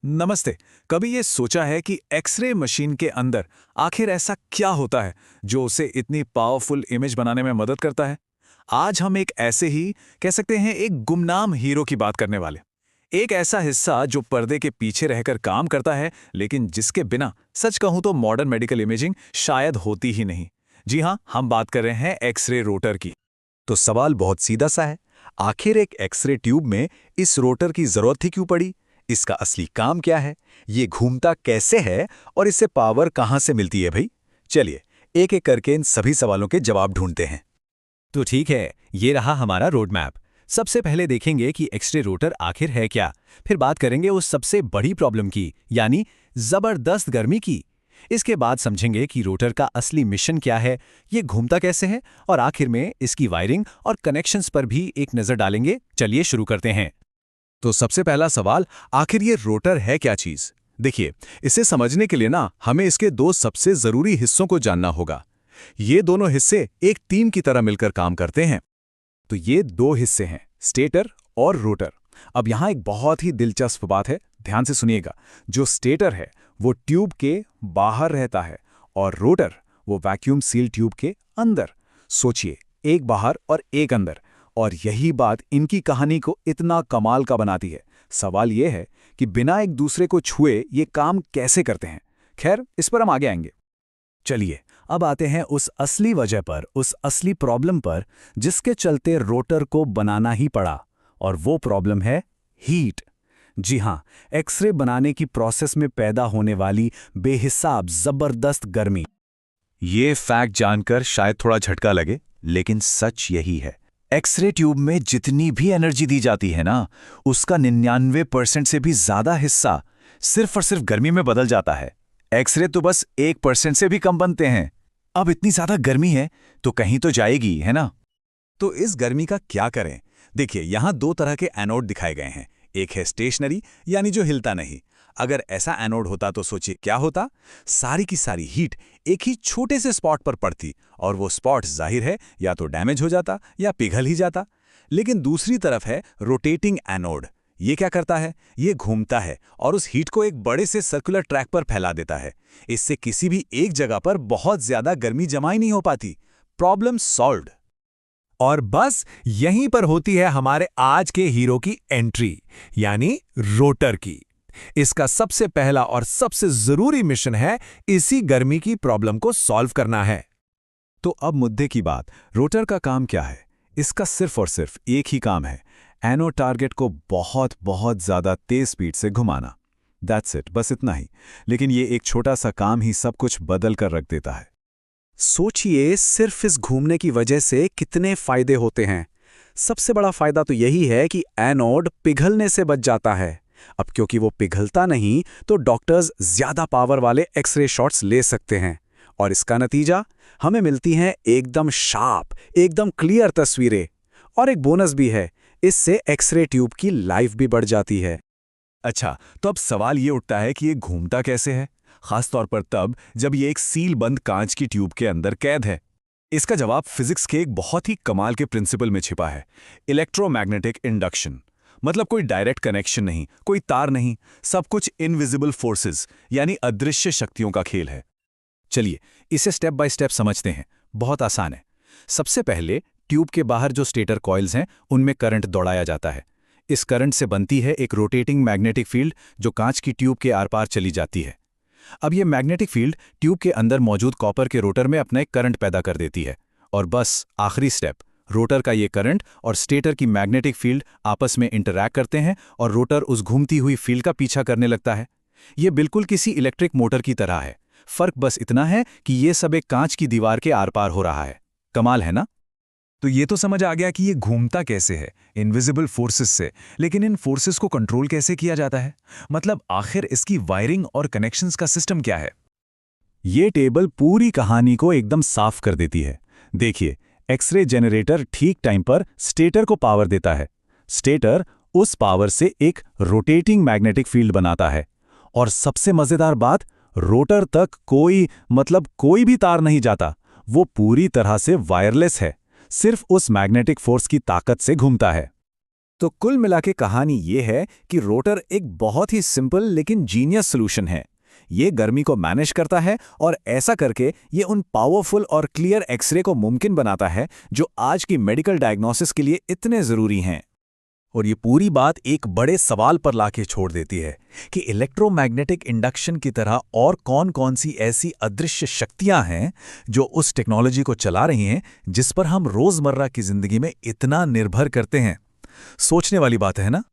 नमस्ते। कभी ये सोचा है कि एक्सरे मशीन के अंदर आखिर ऐसा क्या होता है जो उसे इतनी पावरफुल इमेज बनाने में मदद करता है? आज हम एक ऐसे ही कह सकते हैं एक गुमनाम हीरो की बात करने वाले। एक ऐसा हिस्सा जो पर्दे के पीछे रहकर काम करता है, लेकिन जिसके बिना सच कहूं तो मॉडर्न मेडिकल इमेजिंग शायद होती ही नहीं। जी हाँ, हम बात कर रहे हैं एक्सरे रोटर की। तो सवाल बहुत सीधा सा है। आखिर एक एक्सरे ट्यूब में इस रोटर की जरूरत ही क्यों पड़ी? इसका असली काम क्या है? ये घूमता कैसे है और इससे पावर कहां से मिलती है भाई? चलिए एक एक करके इन सभी सवालों के जवाब ढूंढते हैं। तो ठीक है, ये रहा हमारा रोड मैप। सबसे पहले देखेंगे कि एक्सरे रोटर आखिर है क्या। फिर बात करेंगे उस सबसे बड़ी प्रॉब्लम की, यानी जबरदस्त गर्मी की। इसके बाद समझेंगे कि रोटर का असली मिशन क्या है, ये घूमता कैसे है, और आखिर में इसकी वायरिंग और कनेक्शंस पर भी एक नजर डालेंगे। चलिए शुरू करते हैं। तो सबसे पहला सवाल, आखिर ये रोटर है क्या चीज? देखिए, इसे समझने के लिए ना हमें इसके दो सबसे जरूरी हिस्सों को जानना होगा। ये दोनों हिस्से एक टीम की तरह मिलकर काम करते हैं। तो ये दो हिस्से हैं, स्टेटर और रोटर। अब यहां एक बहुत ही दिलचस्प बात है, ध्यान से सुनिएगा। जो स्टेटर है वो ट्यूब के बाहर रहता है और रोटर वो वैक्यूम सील ट्यूब के अंदर। सोचिए, एक बाहर और एक अंदर, और यही बात इनकी कहानी को इतना कमाल का बनाती है। सवाल यह है कि बिना एक दूसरे को छुए ये काम कैसे करते हैं। खैर, इस पर हम आगे आएंगे। चलिए अब आते हैं उस असली वजह पर, उस असली प्रॉब्लम पर जिसके चलते रोटर को बनाना ही पड़ा। और वो प्रॉब्लम है हीट। जी हाँ, एक्सरे बनाने की प्रोसेस में पैदा होने वाली बेहिसाब जबरदस्त गर्मी। ये फैक्ट जानकर शायद थोड़ा झटका लगे, लेकिन सच यही है। एक्सरे ट्यूब में जितनी भी एनर्जी दी जाती है ना, उसका 99% से भी ज्यादा हिस्सा सिर्फ और सिर्फ गर्मी में बदल जाता है। एक्सरे तो बस 1% से भी कम बनते हैं। अब इतनी ज्यादा गर्मी है तो कहीं तो जाएगी, है ना? तो इस गर्मी का क्या करें? देखिए, यहां दो तरह के एनोड दिखाए गए हैं। एक है स्टेशनरी, यानी जो हिलता नहीं। अगर ऐसा एनोड होता तो सोचिए क्या होता। सारी की सारी हीट एक ही छोटे से स्पॉट पर पड़ती, और वो स्पॉट जाहिर है या तो डैमेज हो जाता या पिघल ही जाता। लेकिन दूसरी तरफ है रोटेटिंग एनोड। ये क्या करता है? ये घूमता है और उस हीट को एक बड़े से सर्कुलर ट्रैक पर फैला देता है। इससे किसी भी एक जगह पर बहुत ज्यादा गर्मी जमा ही नहीं हो पाती। Problem solved. और बस यहीं पर होती है हमारे आज के हीरो की एंट्री, यानी रोटर की। इसका सबसे पहला और सबसे जरूरी मिशन है इसी गर्मी की प्रॉब्लम को सॉल्व करना है। तो अब मुद्दे की बात, रोटर का काम क्या है? इसका सिर्फ और सिर्फ एक ही काम है, एनोड टारगेट को बहुत बहुत ज्यादा तेज स्पीड से घुमाना। दैट्स इट, बस इतना ही। लेकिन ये एक छोटा सा काम ही सब कुछ बदल कर रख देता है। सोचिए, सिर्फ इस घूमने की वजह से कितने फायदे होते हैं। सबसे बड़ा फायदा तो यही है कि एनोड पिघलने से बच जाता है। अब क्योंकि वो पिघलता नहीं, तो डॉक्टर्स ज्यादा पावर वाले एक्सरे शॉट्स ले सकते हैं। और इसका नतीजा हमें मिलती हैं एकदम शार्प, एकदम क्लियर तस्वीरें। और एक बोनस भी है, इससे एक्सरे ट्यूब की लाइफ भी बढ़ जाती है। अच्छा, तो अब सवाल ये उठता है कि ये घूमता कैसे है, खासतौर पर तब जब ये एक सील बंद कांच की ट्यूब के अंदर कैद है। इसका जवाब फिजिक्स के एक बहुत ही कमाल के प्रिंसिपल में छिपा है, इलेक्ट्रोमैग्नेटिक इंडक्शन। मतलब कोई डायरेक्ट कनेक्शन नहीं, कोई तार नहीं, सब कुछ इनविजिबल फोर्सेस यानी अदृश्य शक्तियों का खेल है। चलिए इसे स्टेप बाय स्टेप समझते हैं। बहुत आसान है। सबसे पहले ट्यूब के बाहर जो स्टेटर कॉइल्स हैं, उनमें करंट दौड़ाया जाता है। इस करंट से बनती है एक रोटेटिंग मैग्नेटिक फील्ड जो कांच की ट्यूब के आर पार चली जाती है। अब ये मैग्नेटिक फील्ड ट्यूब के अंदर मौजूद कॉपर के रोटर में अपना एक करंट पैदा कर देती है। और बस आखिरी स्टेप, रोटर का ये करंट और स्टेटर की मैग्नेटिक फील्ड आपस में इंटरैक्ट करते हैं और रोटर उस घूमती हुई फील्ड का पीछा करने लगता है। ये बिल्कुल किसी इलेक्ट्रिक मोटर की तरह है। फर्क बस इतना है कि ये सब एक कांच की दीवार के आर पार हो रहा है। कमाल है ना? तो ये तो समझ आ गया कि ये घूमता कैसे है, इनविजिबल फोर्सेस से। लेकिन इन फोर्सेस को कंट्रोल कैसे किया जाता है? मतलब आखिर इसकी वायरिंग और कनेक्शंस का सिस्टम क्या है? ये टेबल पूरी कहानी को एकदम साफ कर देती है। देखिए, एक्सरे जनरेटर ठीक टाइम पर स्टेटर को पावर देता है। स्टेटर उस पावर से एक रोटेटिंग मैग्नेटिक फील्ड बनाता है। और सबसे मजेदार बात, रोटर तक कोई भी तार नहीं जाता। वो पूरी तरह से वायरलेस है, सिर्फ उस मैग्नेटिक फोर्स की ताकत से घूमता है। तो कुल मिला के कहानी ये है कि रोटर एक बहुत ही सिंपल लेकिन जीनियस सॉल्यूशन है। ये गर्मी को मैनेज करता है और ऐसा करके ये उन पावरफुल और क्लियर एक्सरे को मुमकिन बनाता है जो आज की मेडिकल डायग्नोसिस के लिए इतने ज़रूरी हैं। और ये पूरी बात एक बड़े सवाल पर लाके छोड़ देती है कि इलेक्ट्रोमैग्नेटिक इंडक्शन की तरह और कौन-कौन सी ऐसी अदृश्य शक्तियां हैं जो उस टेक्नोलॉजी को चला रही हैं जिस पर हम रोज़मर्रा की ज़िंदगी में इतना निर्भर करते हैं। सोचने वाली बात है ना?